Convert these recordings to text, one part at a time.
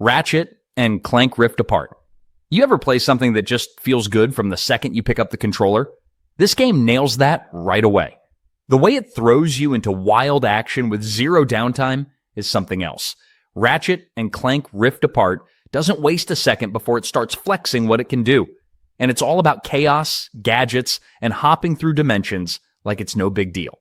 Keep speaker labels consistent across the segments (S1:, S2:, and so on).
S1: Ratchet and Clank Rift Apart. You ever play something that just feels good from the second you pick up the controller? This game nails that right away. The way it throws you into wild action with zero downtime is something else. Ratchet and Clank Rift Apart doesn't waste a second before it starts flexing what it can do. And it's all about chaos, gadgets, and hopping through dimensions like it's no big deal.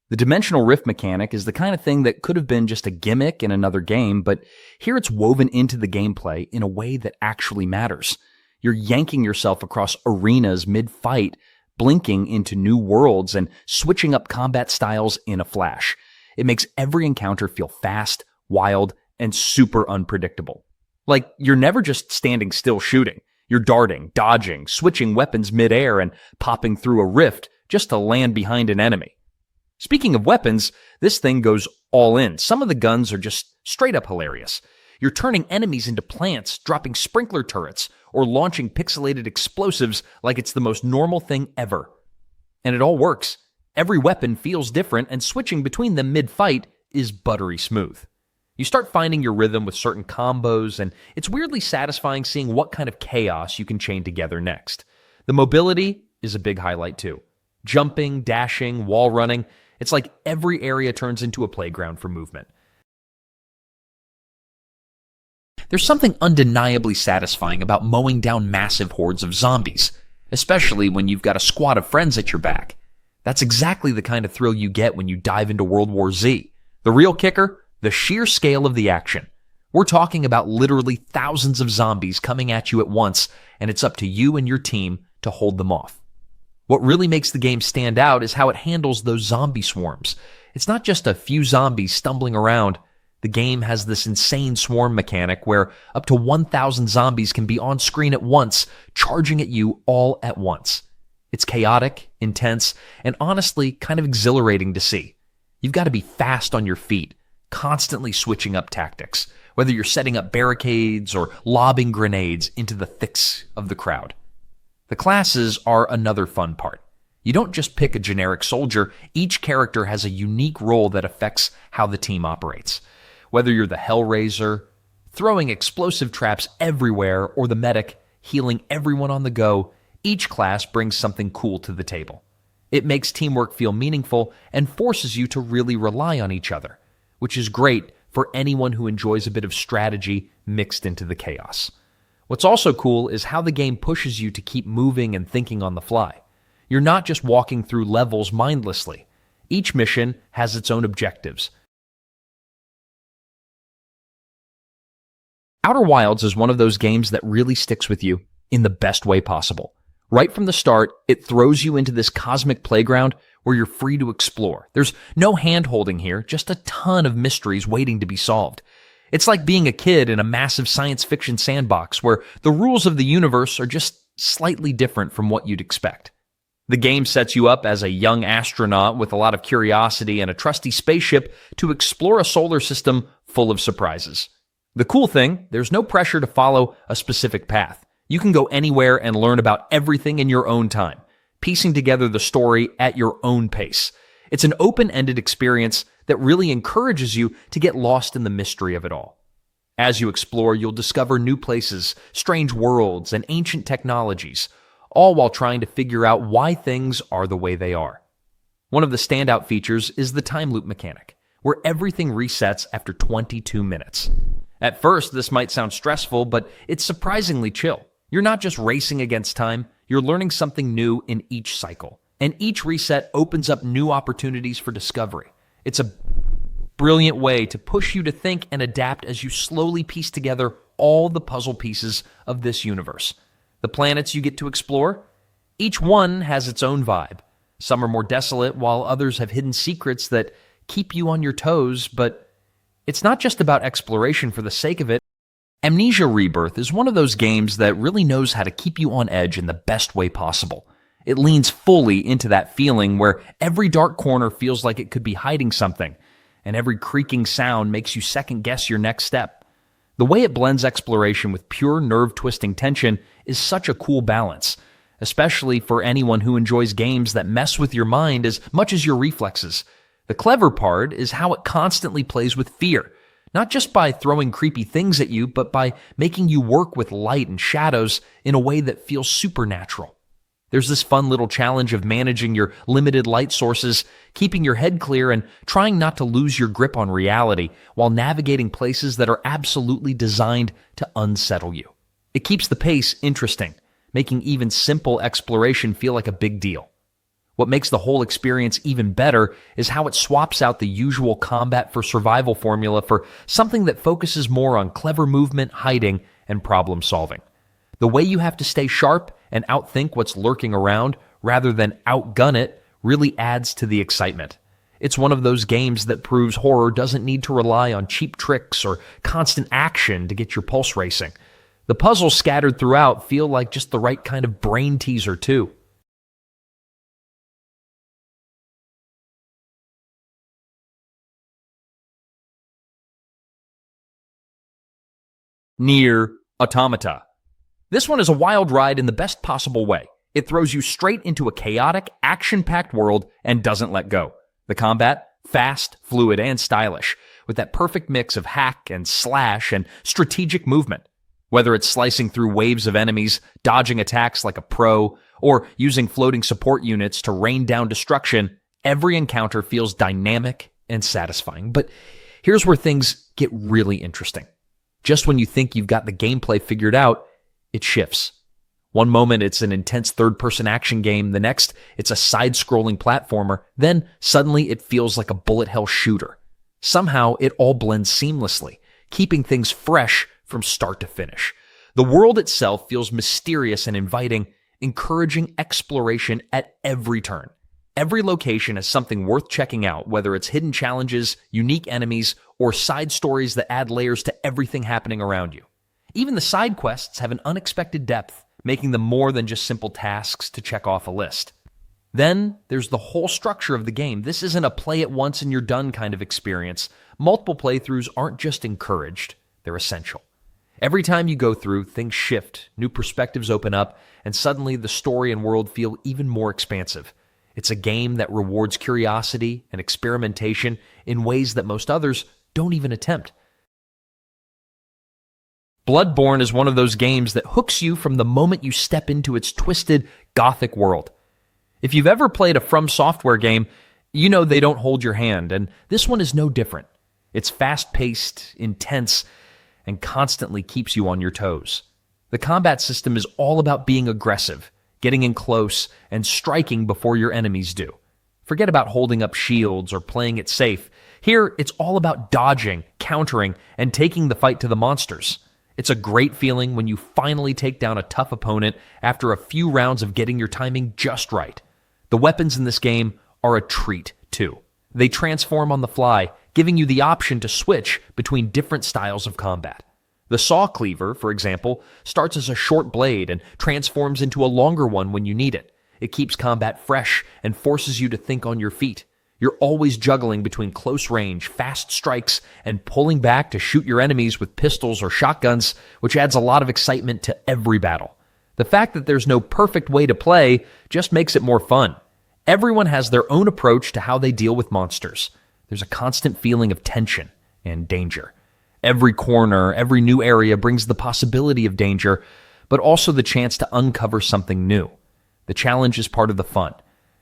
S1: The dimensional rift mechanic is the kind of thing that could have been just a gimmick in another game, but here it's woven into the gameplay in a way that actually matters. You're yanking yourself across arenas mid-fight, blinking into new worlds, and switching up combat styles in a flash. It makes every encounter feel fast, wild, and super unpredictable. Like, you're never just standing still shooting. You're darting, dodging, switching weapons mid-air, and popping through a rift just to land behind an enemy. Speaking of weapons, this thing goes all in. Some of the guns are just straight up hilarious. You're turning enemies into plants, dropping sprinkler turrets, or launching pixelated explosives like it's the most normal thing ever. And it all works. Every weapon feels different, and switching between them mid-fight is buttery smooth. You start finding your rhythm with certain combos, and it's weirdly satisfying seeing what kind of chaos you can chain together next. The mobility is a big highlight too. Jumping, dashing, wall running, it's like every area turns into a playground for movement. There's something undeniably satisfying about mowing down massive hordes of zombies, especially when you've got a squad of friends at your back. That's exactly the kind of thrill you get when you dive into World War Z. The real kicker? The sheer scale of the action. We're talking about literally thousands of zombies coming at you at once, and it's up to you and your team to hold them off. What really makes the game stand out is how it handles those zombie swarms. It's not just a few zombies stumbling around. The game has this insane swarm mechanic where up to 1,000 zombies can be on screen at once, charging at you all at once. It's chaotic, intense, and honestly kind of exhilarating to see. You've got to be fast on your feet, constantly switching up tactics, whether you're setting up barricades or lobbing grenades into the thicks of the crowd. The classes are another fun part. You don't just pick a generic soldier, each character has a unique role that affects how the team operates. Whether you're the Hellraiser, throwing explosive traps everywhere, or the medic, healing everyone on the go, each class brings something cool to the table. It makes teamwork feel meaningful and forces you to really rely on each other, which is great for anyone who enjoys a bit of strategy mixed into the chaos. What's also cool is how the game pushes you to keep moving and thinking on the fly. You're not just walking through levels mindlessly. Each mission has its own objectives. Outer Wilds is one of those games that really sticks with you in the best way possible. Right from the start, it throws you into this cosmic playground where you're free to explore. There's no hand-holding here, just a ton of mysteries waiting to be solved. It's like being a kid in a massive science fiction sandbox where the rules of the universe are just slightly different from what you'd expect. The game sets you up as a young astronaut with a lot of curiosity and a trusty spaceship to explore a solar system full of surprises. The cool thing, there's no pressure to follow a specific path. You can go anywhere and learn about everything in your own time, piecing together the story at your own pace. It's an open-ended experience that really encourages you to get lost in the mystery of it all. As you explore, you'll discover new places, strange worlds, and ancient technologies, all while trying to figure out why things are the way they are. One of the standout features is the time loop mechanic, where everything resets after 22 minutes. At first, this might sound stressful, but it's surprisingly chill. You're not just racing against time, you're learning something new in each cycle. And each reset opens up new opportunities for discovery. It's a brilliant way to push you to think and adapt as you slowly piece together all the puzzle pieces of this universe. The planets you get to explore, each one has its own vibe. Some are more desolate, while others have hidden secrets that keep you on your toes, but it's not just about exploration for the sake of it. Amnesia Rebirth is one of those games that really knows how to keep you on edge in the best way possible. It leans fully into that feeling where every dark corner feels like it could be hiding something, and every creaking sound makes you second-guess your next step. The way it blends exploration with pure nerve-twisting tension is such a cool balance, especially for anyone who enjoys games that mess with your mind as much as your reflexes. The clever part is how it constantly plays with fear. Not just by throwing creepy things at you, but by making you work with light and shadows in a way that feels supernatural. There's this fun little challenge of managing your limited light sources, keeping your head clear, and trying not to lose your grip on reality while navigating places that are absolutely designed to unsettle you. It keeps the pace interesting, making even simple exploration feel like a big deal. What makes the whole experience even better is how it swaps out the usual combat for survival formula for something that focuses more on clever movement, hiding, and problem solving. The way you have to stay sharp and outthink what's lurking around rather than outgun it really adds to the excitement. It's one of those games that proves horror doesn't need to rely on cheap tricks or constant action to get your pulse racing. The puzzles scattered throughout feel like just the right kind of brain teaser too. Nier Automata. This one is a wild ride in the best possible way. It throws you straight into a chaotic, action-packed world and doesn't let go. The combat? Fast, fluid, and stylish, with that perfect mix of hack and slash and strategic movement. Whether it's slicing through waves of enemies, dodging attacks like a pro, or using floating support units to rain down destruction, every encounter feels dynamic and satisfying. But here's where things get really interesting. Just when you think you've got the gameplay figured out, it shifts. One moment it's an intense third-person action game, the next it's a side-scrolling platformer, then suddenly it feels like a bullet hell shooter. Somehow it all blends seamlessly, keeping things fresh from start to finish. The world itself feels mysterious and inviting, encouraging exploration at every turn. Every location has something worth checking out, whether it's hidden challenges, unique enemies, or side stories that add layers to everything happening around you. Even the side quests have an unexpected depth, making them more than just simple tasks to check off a list. Then there's the whole structure of the game. This isn't a play it once and you're done kind of experience. Multiple playthroughs aren't just encouraged, they're essential. Every time you go through, things shift, new perspectives open up, and suddenly the story and world feel even more expansive. It's a game that rewards curiosity and experimentation in ways that most others don't even attempt. Bloodborne is one of those games that hooks you from the moment you step into its twisted, gothic world. If you've ever played a From Software game, you know they don't hold your hand, and this one is no different. It's fast-paced, intense, and constantly keeps you on your toes. The combat system is all about being aggressive, getting in close, and striking before your enemies do. Forget about holding up shields or playing it safe. Here, it's all about dodging, countering, and taking the fight to the monsters. It's a great feeling when you finally take down a tough opponent after a few rounds of getting your timing just right. The weapons in this game are a treat, too. They transform on the fly, giving you the option to switch between different styles of combat. The saw cleaver, for example, starts as a short blade and transforms into a longer one when you need it. It keeps combat fresh and forces you to think on your feet. You're always juggling between close range, fast strikes, and pulling back to shoot your enemies with pistols or shotguns, which adds a lot of excitement to every battle. The fact that there's no perfect way to play just makes it more fun. Everyone has their own approach to how they deal with monsters. There's a constant feeling of tension and danger. Every corner, every new area brings the possibility of danger, but also the chance to uncover something new. The challenge is part of the fun.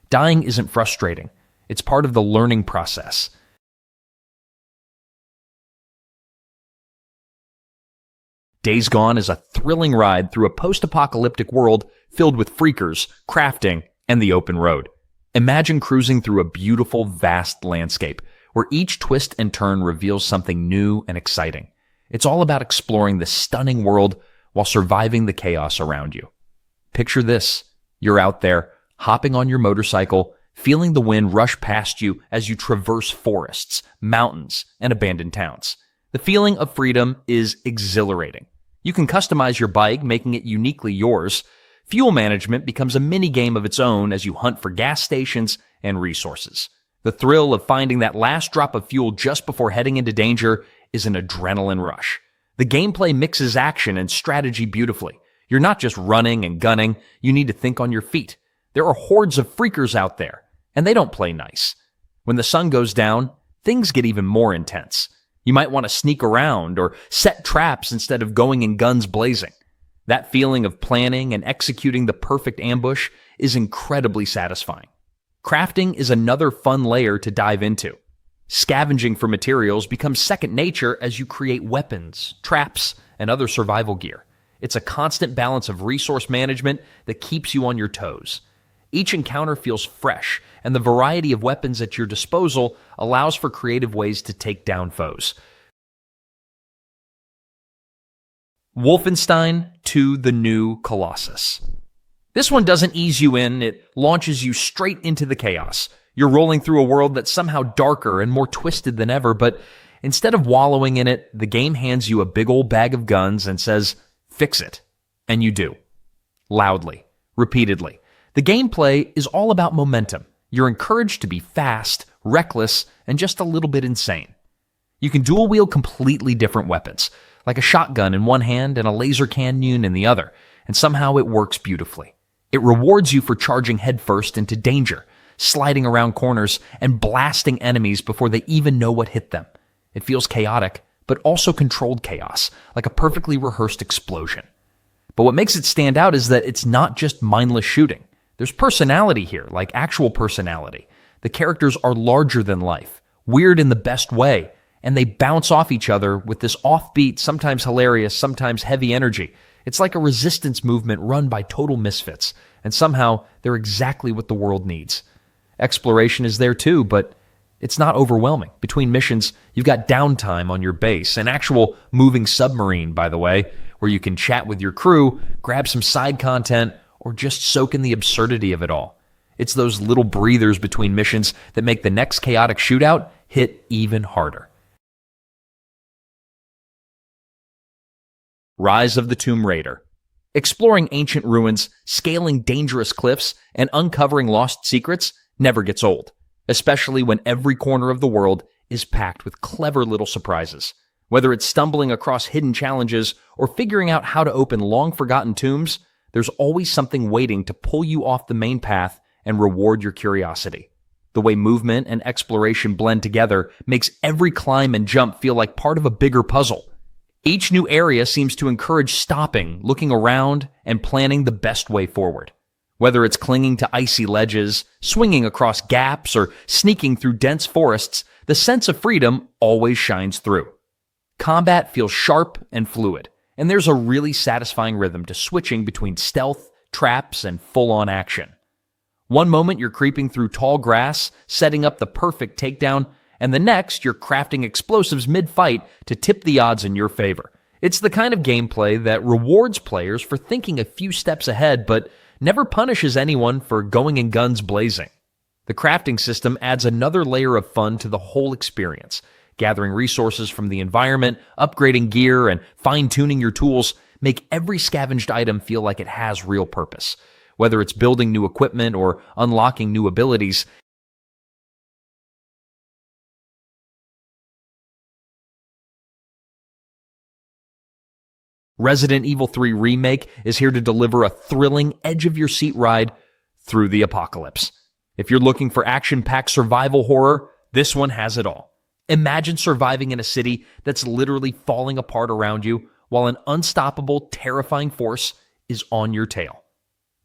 S1: Dying isn't frustrating. It's part of the learning process. Days Gone is a thrilling ride through a post-apocalyptic world filled with freakers, crafting, and the open road. Imagine cruising through a beautiful, vast landscape where each twist and turn reveals something new and exciting. It's all about exploring this stunning world while surviving the chaos around you. Picture this. You're out there, hopping on your motorcycle, feeling the wind rush past you as you traverse forests, mountains, and abandoned towns. The feeling of freedom is exhilarating. You can customize your bike, making it uniquely yours. Fuel management becomes a mini-game of its own as you hunt for gas stations and resources. The thrill of finding that last drop of fuel just before heading into danger is an adrenaline rush. The gameplay mixes action and strategy beautifully. You're not just running and gunning, you need to think on your feet. There are hordes of freakers out there, and they don't play nice. When the sun goes down, things get even more intense. You might want to sneak around or set traps instead of going in guns blazing. That feeling of planning and executing the perfect ambush is incredibly satisfying. Crafting is another fun layer to dive into. Scavenging for materials becomes second nature as you create weapons, traps, and other survival gear. It's a constant balance of resource management that keeps you on your toes. Each encounter feels fresh, and the variety of weapons at your disposal allows for creative ways to take down foes. Wolfenstein 2: The New Colossus. This one doesn't ease you in, it launches you straight into the chaos. You're rolling through a world that's somehow darker and more twisted than ever, but instead of wallowing in it, the game hands you a big old bag of guns and says, "Fix it." And you do. Loudly. Repeatedly. The gameplay is all about momentum. You're encouraged to be fast, reckless, and just a little bit insane. You can dual-wield completely different weapons, like a shotgun in one hand and a laser cannon in the other, and somehow it works beautifully. It rewards you for charging headfirst into danger, sliding around corners, and blasting enemies before they even know what hit them. It feels chaotic, but also controlled chaos, like a perfectly rehearsed explosion. But what makes it stand out is that it's not just mindless shooting. There's personality here, like actual personality. The characters are larger than life, weird in the best way, and they bounce off each other with this offbeat, sometimes hilarious, sometimes heavy energy. It's like a resistance movement run by total misfits, and somehow they're exactly what the world needs. Exploration is there too, but it's not overwhelming. Between missions, you've got downtime on your base, an actual moving submarine, by the way, where you can chat with your crew, grab some side content, or just soak in the absurdity of it all. It's those little breathers between missions that make the next chaotic shootout hit even harder. Rise of the Tomb Raider. Exploring ancient ruins, scaling dangerous cliffs, and uncovering lost secrets never gets old, especially when every corner of the world is packed with clever little surprises. Whether it's stumbling across hidden challenges or figuring out how to open long-forgotten tombs, there's always something waiting to pull you off the main path and reward your curiosity. The way movement and exploration blend together makes every climb and jump feel like part of a bigger puzzle. Each new area seems to encourage stopping, looking around, and planning the best way forward. Whether it's clinging to icy ledges, swinging across gaps, or sneaking through dense forests, the sense of freedom always shines through. Combat feels sharp and fluid, and there's a really satisfying rhythm to switching between stealth, traps, and full-on action. One moment you're creeping through tall grass, setting up the perfect takedown, and the next you're crafting explosives mid-fight to tip the odds in your favor. It's the kind of gameplay that rewards players for thinking a few steps ahead, but never punishes anyone for going in guns blazing. The crafting system adds another layer of fun to the whole experience. Gathering resources from the environment, upgrading gear, and fine-tuning your tools make every scavenged item feel like it has real purpose. Whether it's building new equipment or unlocking new abilities, Resident Evil 3 Remake is here to deliver a thrilling, edge-of-your-seat ride through the apocalypse. If you're looking for action-packed survival horror, this one has it all. Imagine surviving in a city that's literally falling apart around you while an unstoppable, terrifying force is on your tail.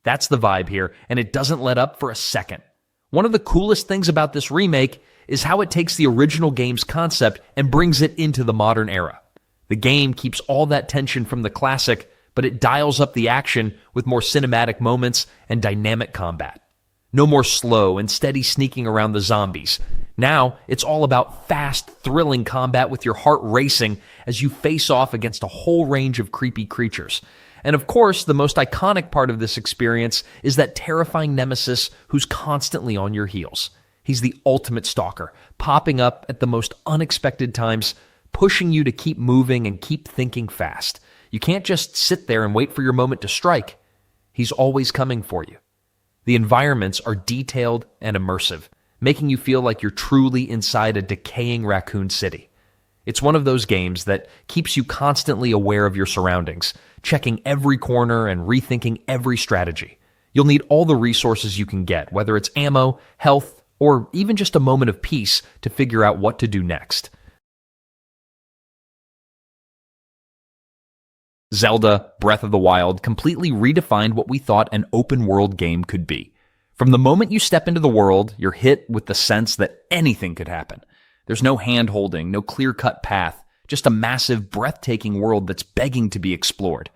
S1: That's the vibe here, and it doesn't let up for a second. One of the coolest things about this remake is how it takes the original game's concept and brings it into the modern era. The game keeps all that tension from the classic, but it dials up the action with more cinematic moments and dynamic combat. No more slow and steady sneaking around the zombies. Now, it's all about fast, thrilling combat with your heart racing as you face off against a whole range of creepy creatures. And of course, the most iconic part of this experience is that terrifying nemesis who's constantly on your heels. He's the ultimate stalker, popping up at the most unexpected times, pushing you to keep moving and keep thinking fast. You can't just sit there and wait for your moment to strike. He's always coming for you. The environments are detailed and immersive, making you feel like you're truly inside a decaying raccoon city. It's one of those games that keeps you constantly aware of your surroundings, checking every corner and rethinking every strategy. You'll need all the resources you can get, whether it's ammo, health, or even just a moment of peace to figure out what to do next. Zelda Breath of the Wild completely redefined what we thought an open-world game could be. From the moment you step into the world, you're hit with the sense that anything could happen. There's no hand-holding, no clear-cut path, just a massive, breathtaking world that's begging to be explored.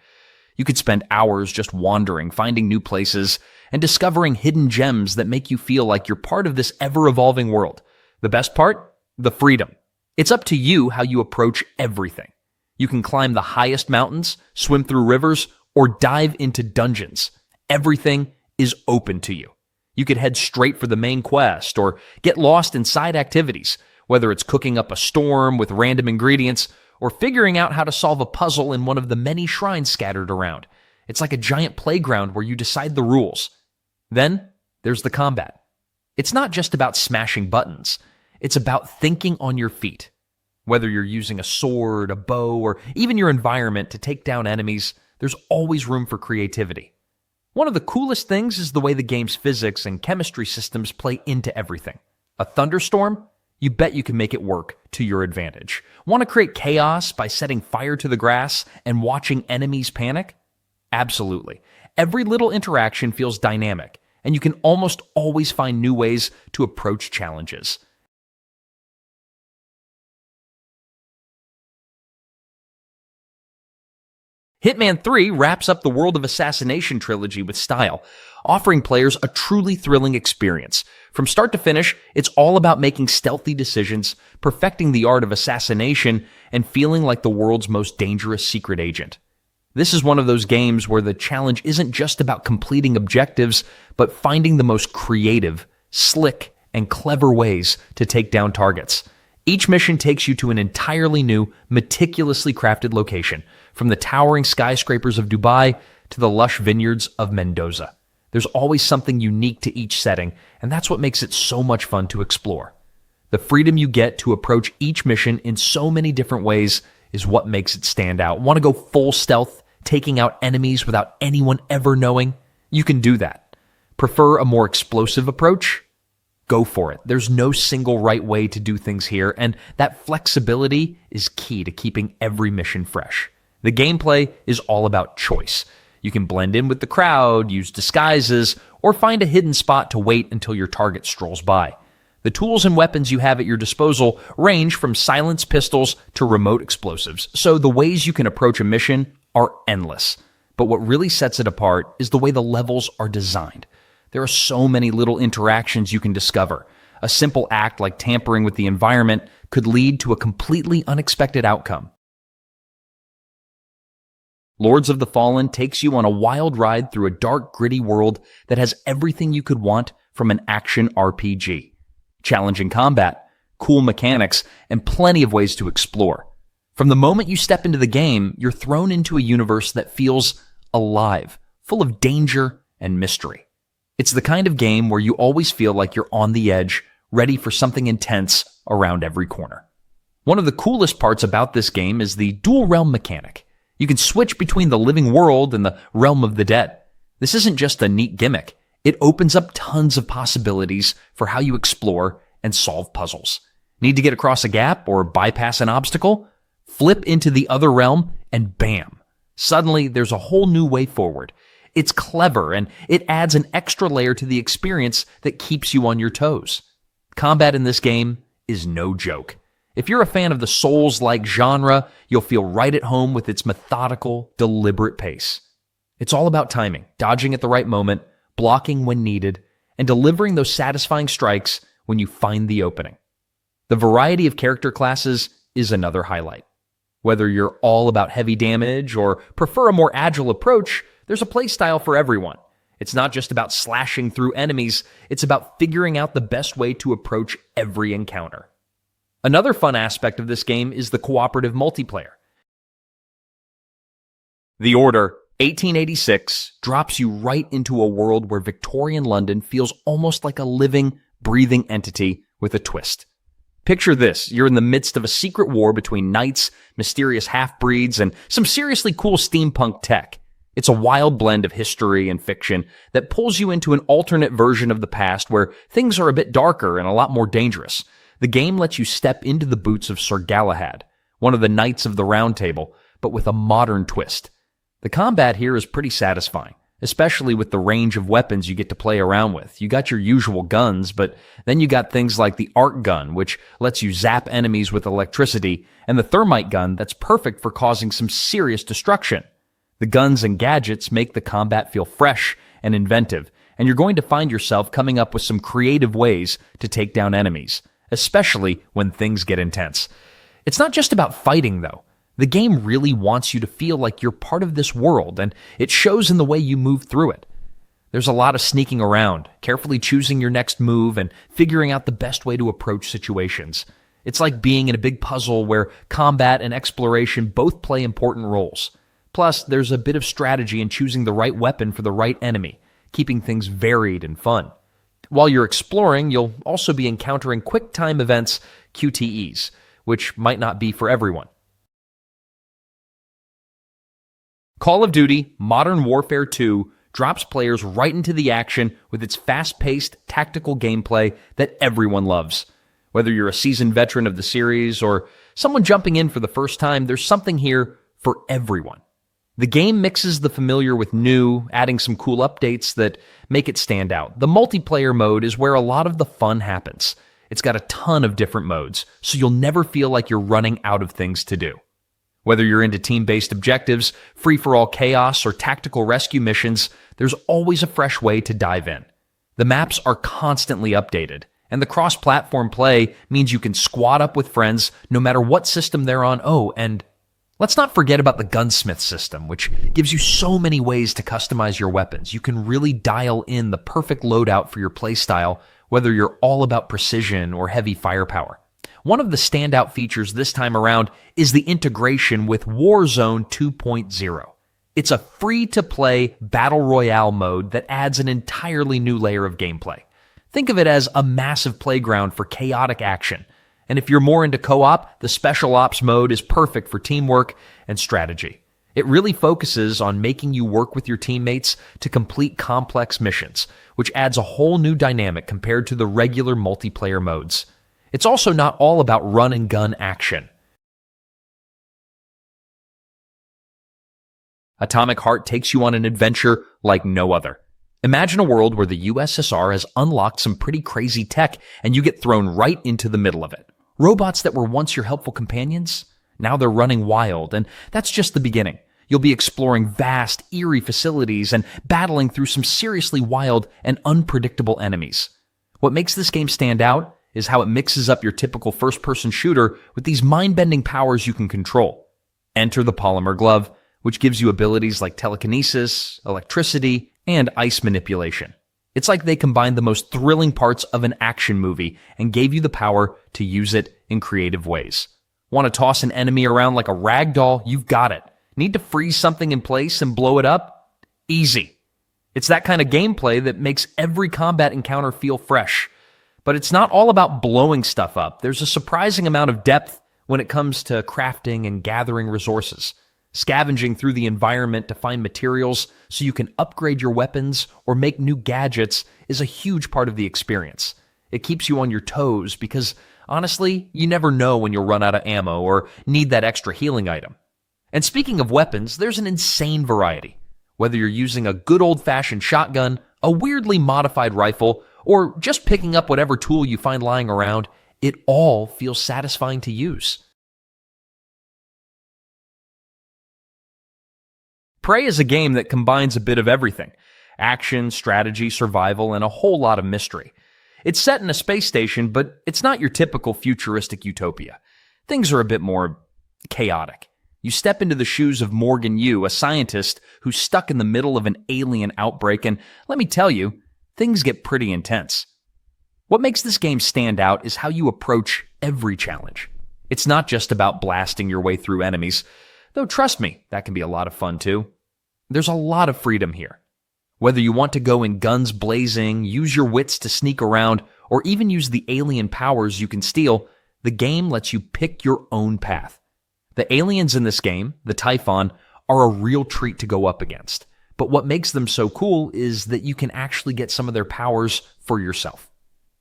S1: You could spend hours just wandering, finding new places, and discovering hidden gems that make you feel like you're part of this ever-evolving world. The best part? The freedom. It's up to you how you approach everything. You can climb the highest mountains, swim through rivers, or dive into dungeons. Everything is open to you. You could head straight for the main quest, or get lost in side activities, whether it's cooking up a storm with random ingredients, or figuring out how to solve a puzzle in one of the many shrines scattered around. It's like a giant playground where you decide the rules. Then, there's the combat. It's not just about smashing buttons. It's about thinking on your feet. Whether you're using a sword, a bow, or even your environment to take down enemies, there's always room for creativity. One of the coolest things is the way the game's physics and chemistry systems play into everything. A thunderstorm? You bet you can make it work to your advantage. Want to create chaos by setting fire to the grass and watching enemies panic? Absolutely. Every little interaction feels dynamic, and you can almost always find new ways to approach challenges. Hitman 3 wraps up the World of Assassination trilogy with style, offering players a truly thrilling experience. From start to finish, it's all about making stealthy decisions, perfecting the art of assassination, and feeling like the world's most dangerous secret agent. This is one of those games where the challenge isn't just about completing objectives, but finding the most creative, slick, and clever ways to take down targets. Each mission takes you to an entirely new, meticulously crafted location, from the towering skyscrapers of Dubai to the lush vineyards of Mendoza. There's always something unique to each setting, and that's what makes it so much fun to explore. The freedom you get to approach each mission in so many different ways is what makes it stand out. Want to go full stealth, taking out enemies without anyone ever knowing? You can do that. Prefer a more explosive approach? Go for it. There's no single right way to do things here, and that flexibility is key to keeping every mission fresh. The gameplay is all about choice. You can blend in with the crowd, use disguises, or find a hidden spot to wait until your target strolls by. The tools and weapons you have at your disposal range from silenced pistols to remote explosives, so the ways you can approach a mission are endless. But what really sets it apart is the way the levels are designed. There are so many little interactions you can discover. A simple act like tampering with the environment could lead to a completely unexpected outcome. Lords of the Fallen takes you on a wild ride through a dark, gritty world that has everything you could want from an action RPG. Challenging combat, cool mechanics, and plenty of ways to explore. From the moment you step into the game, you're thrown into a universe that feels alive, full of danger and mystery. It's the kind of game where you always feel like you're on the edge, ready for something intense around every corner. One of the coolest parts about this game is the dual realm mechanic. You can switch between the living world and the realm of the dead. This isn't just a neat gimmick. It opens up tons of possibilities for how you explore and solve puzzles. Need to get across a gap or bypass an obstacle? Flip into the other realm and bam! Suddenly, there's a whole new way forward. It's clever and it adds an extra layer to the experience that keeps you on your toes. Combat in this game is no joke. If you're a fan of the Souls-like genre, you'll feel right at home with its methodical, deliberate pace. It's all about timing, dodging at the right moment, blocking when needed, and delivering those satisfying strikes when you find the opening. The variety of character classes is another highlight. Whether you're all about heavy damage or prefer a more agile approach, there's a playstyle for everyone. It's not just about slashing through enemies, it's about figuring out the best way to approach every encounter. Another fun aspect of this game is the cooperative multiplayer. The Order 1886 drops you right into a world where Victorian London feels almost like a living, breathing entity with a twist. Picture this, you're in the midst of a secret war between knights, mysterious half-breeds, and some seriously cool steampunk tech. It's a wild blend of history and fiction that pulls you into an alternate version of the past where things are a bit darker and a lot more dangerous. The game lets you step into the boots of Sir Galahad, one of the Knights of the Round Table, but with a modern twist. The combat here is pretty satisfying, especially with the range of weapons you get to play around with. You got your usual guns, but then you got things like the arc gun, which lets you zap enemies with electricity, and the thermite gun that's perfect for causing some serious destruction. The guns and gadgets make the combat feel fresh and inventive, and you're going to find yourself coming up with some creative ways to take down enemies, especially when things get intense. It's not just about fighting, though. The game really wants you to feel like you're part of this world, and it shows in the way you move through it. There's a lot of sneaking around, carefully choosing your next move, and figuring out the best way to approach situations. It's like being in a big puzzle where combat and exploration both play important roles. Plus, there's a bit of strategy in choosing the right weapon for the right enemy, keeping things varied and fun. While you're exploring, you'll also be encountering quick-time events, QTEs, which might not be for everyone. Call of Duty Modern Warfare 2 drops players right into the action with its fast-paced, tactical gameplay that everyone loves. Whether you're a seasoned veteran of the series or someone jumping in for the first time, there's something here for everyone. The game mixes the familiar with new, adding some cool updates that make it stand out. The multiplayer mode is where a lot of the fun happens. It's got a ton of different modes, so you'll never feel like you're running out of things to do. Whether you're into team-based objectives, free-for-all chaos, or tactical rescue missions, there's always a fresh way to dive in. The maps are constantly updated, and the cross-platform play means you can squad up with friends no matter what system they're on. Oh, and let's not forget about the gunsmith system, which gives you so many ways to customize your weapons. You can really dial in the perfect loadout for your playstyle, whether you're all about precision or heavy firepower. One of the standout features this time around is the integration with Warzone 2.0. It's a free-to-play battle royale mode that adds an entirely new layer of gameplay. Think of it as a massive playground for chaotic action. And if you're more into co-op, the Special Ops mode is perfect for teamwork and strategy. It really focuses on making you work with your teammates to complete complex missions, which adds a whole new dynamic compared to the regular multiplayer modes. It's also not all about run-and-gun action. Atomic Heart takes you on an adventure like no other. Imagine a world where the USSR has unlocked some pretty crazy tech and you get thrown right into the middle of it. Robots that were once your helpful companions, now they're running wild, and that's just the beginning. You'll be exploring vast, eerie facilities and battling through some seriously wild and unpredictable enemies. What makes this game stand out is how it mixes up your typical first-person shooter with these mind-bending powers you can control. Enter the Polymer Glove, which gives you abilities like telekinesis, electricity, and ice manipulation. It's like they combined the most thrilling parts of an action movie and gave you the power to use it in creative ways. Want to toss an enemy around like a rag doll? You've got it. Need to freeze something in place and blow it up? Easy. It's that kind of gameplay that makes every combat encounter feel fresh. But it's not all about blowing stuff up. There's a surprising amount of depth when it comes to crafting and gathering resources. Scavenging through the environment to find materials so you can upgrade your weapons or make new gadgets is a huge part of the experience. It keeps you on your toes because, honestly, you never know when you'll run out of ammo or need that extra healing item. And speaking of weapons, there's an insane variety. Whether you're using a good old-fashioned shotgun, a weirdly modified rifle, or just picking up whatever tool you find lying around, it all feels satisfying to use. Prey is a game that combines a bit of everything: action, strategy, survival, and a whole lot of mystery. It's set in a space station, but it's not your typical futuristic utopia. Things are a bit more chaotic. You step into the shoes of Morgan Yu, a scientist who's stuck in the middle of an alien outbreak, and let me tell you, things get pretty intense. What makes this game stand out is how you approach every challenge. It's not just about blasting your way through enemies, though trust me, that can be a lot of fun too. There's a lot of freedom here. Whether you want to go in guns blazing, use your wits to sneak around, or even use the alien powers you can steal, the game lets you pick your own path. The aliens in this game, the Typhon, are a real treat to go up against. But what makes them so cool is that you can actually get some of their powers for yourself.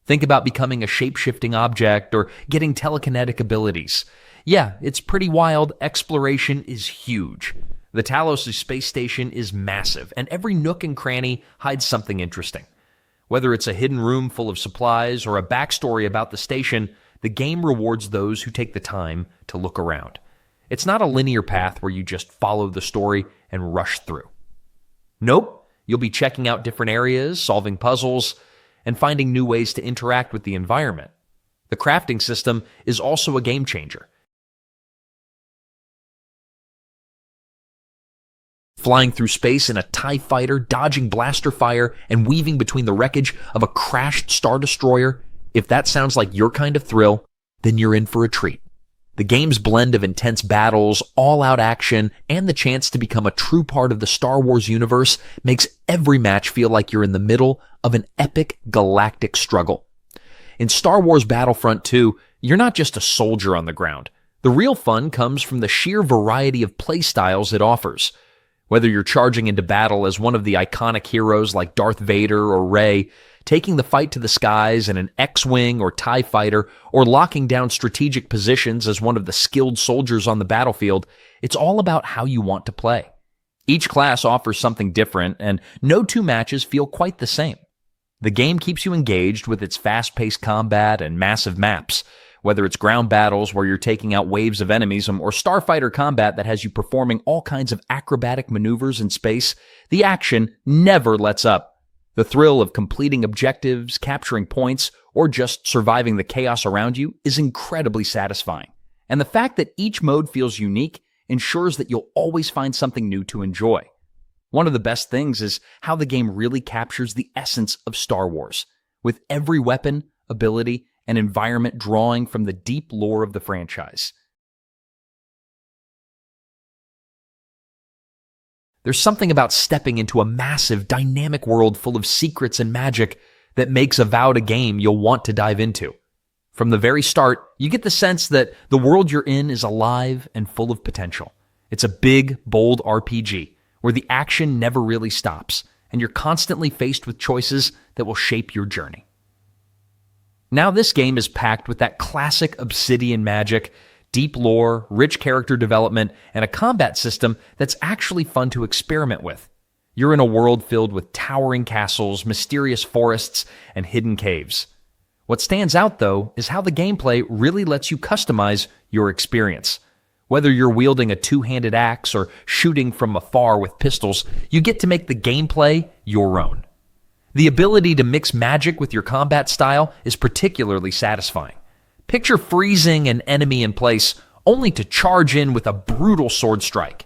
S1: Think about becoming a shape-shifting object or getting telekinetic abilities. Yeah, it's pretty wild. Exploration is huge. The Talos' space station is massive, and every nook and cranny hides something interesting. Whether it's a hidden room full of supplies or a backstory about the station, the game rewards those who take the time to look around. It's not a linear path where you just follow the story and rush through. Nope, you'll be checking out different areas, solving puzzles, and finding new ways to interact with the environment. The crafting system is also a game changer. Flying through space in a TIE fighter, dodging blaster fire, and weaving between the wreckage of a crashed Star Destroyer, if that sounds like your kind of thrill, then you're in for a treat. The game's blend of intense battles, all-out action, and the chance to become a true part of the Star Wars universe makes every match feel like you're in the middle of an epic galactic struggle. In Star Wars Battlefront 2, you're not just a soldier on the ground. The real fun comes from the sheer variety of playstyles it offers. Whether you're charging into battle as one of the iconic heroes like Darth Vader or Rey, taking the fight to the skies in an X-Wing or TIE fighter, or locking down strategic positions as one of the skilled soldiers on the battlefield, it's all about how you want to play. Each class offers something different, and no two matches feel quite the same. The game keeps you engaged with its fast-paced combat and massive maps, whether it's ground battles where you're taking out waves of enemies or starfighter combat that has you performing all kinds of acrobatic maneuvers in space. The action never lets up. The thrill of completing objectives, capturing points, or just surviving the chaos around you is incredibly satisfying. And the fact that each mode feels unique ensures that you'll always find something new to enjoy. One of the best things is how the game really captures the essence of Star Wars, with every weapon, ability, and environment drawing from the deep lore of the franchise. There's something about stepping into a massive, dynamic world full of secrets and magic that makes Avowed a game you'll want to dive into. From the very start, you get the sense that the world you're in is alive and full of potential. It's a big, bold RPG, where the action never really stops, and you're constantly faced with choices that will shape your journey. Now this game is packed with that classic Obsidian magic, deep lore, rich character development, and a combat system that's actually fun to experiment with. You're in a world filled with towering castles, mysterious forests, and hidden caves. What stands out, though, is how the gameplay really lets you customize your experience. Whether you're wielding a two-handed axe or shooting from afar with pistols, you get to make the gameplay your own. The ability to mix magic with your combat style is particularly satisfying. Picture freezing an enemy in place only to charge in with a brutal sword strike.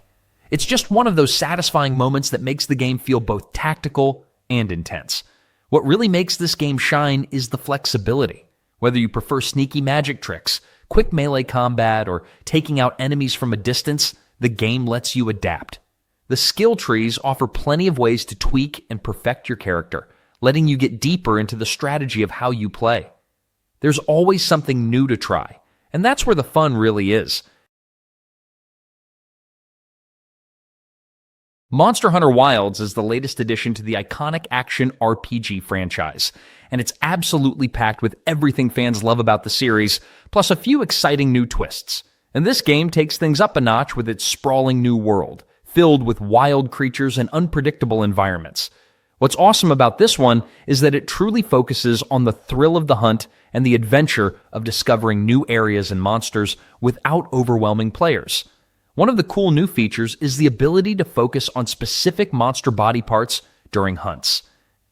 S1: It's just one of those satisfying moments that makes the game feel both tactical and intense. What really makes this game shine is the flexibility. Whether you prefer sneaky magic tricks, quick melee combat, or taking out enemies from a distance, the game lets you adapt. The skill trees offer plenty of ways to tweak and perfect your character, letting you get deeper into the strategy of how you play. There's always something new to try, and that's where the fun really is. Monster Hunter Wilds is the latest addition to the iconic action RPG franchise, and it's absolutely packed with everything fans love about the series, plus a few exciting new twists. And this game takes things up a notch with its sprawling new world, filled with wild creatures and unpredictable environments. What's awesome about this one is that it truly focuses on the thrill of the hunt and the adventure of discovering new areas and monsters without overwhelming players. One of the cool new features is the ability to focus on specific monster body parts during hunts.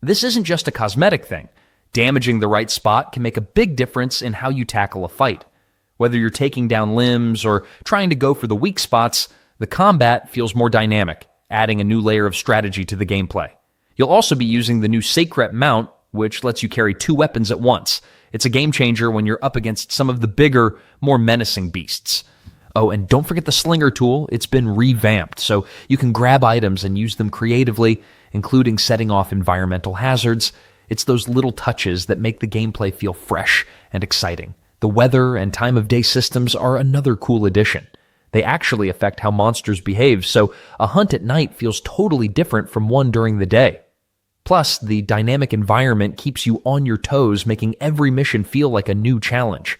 S1: This isn't just a cosmetic thing. Damaging the right spot can make a big difference in how you tackle a fight. Whether you're taking down limbs or trying to go for the weak spots, the combat feels more dynamic, adding a new layer of strategy to the gameplay. You'll also be using the new Sacred Mount, which lets you carry 2 weapons at once. It's a game changer when you're up against some of the bigger, more menacing beasts. Oh, and don't forget the Slinger tool. It's been revamped, so you can grab items and use them creatively, including setting off environmental hazards. It's those little touches that make the gameplay feel fresh and exciting. The weather and time of day systems are another cool addition. They actually affect how monsters behave, so a hunt at night feels totally different from one during the day. Plus, the dynamic environment keeps you on your toes, making every mission feel like a new challenge.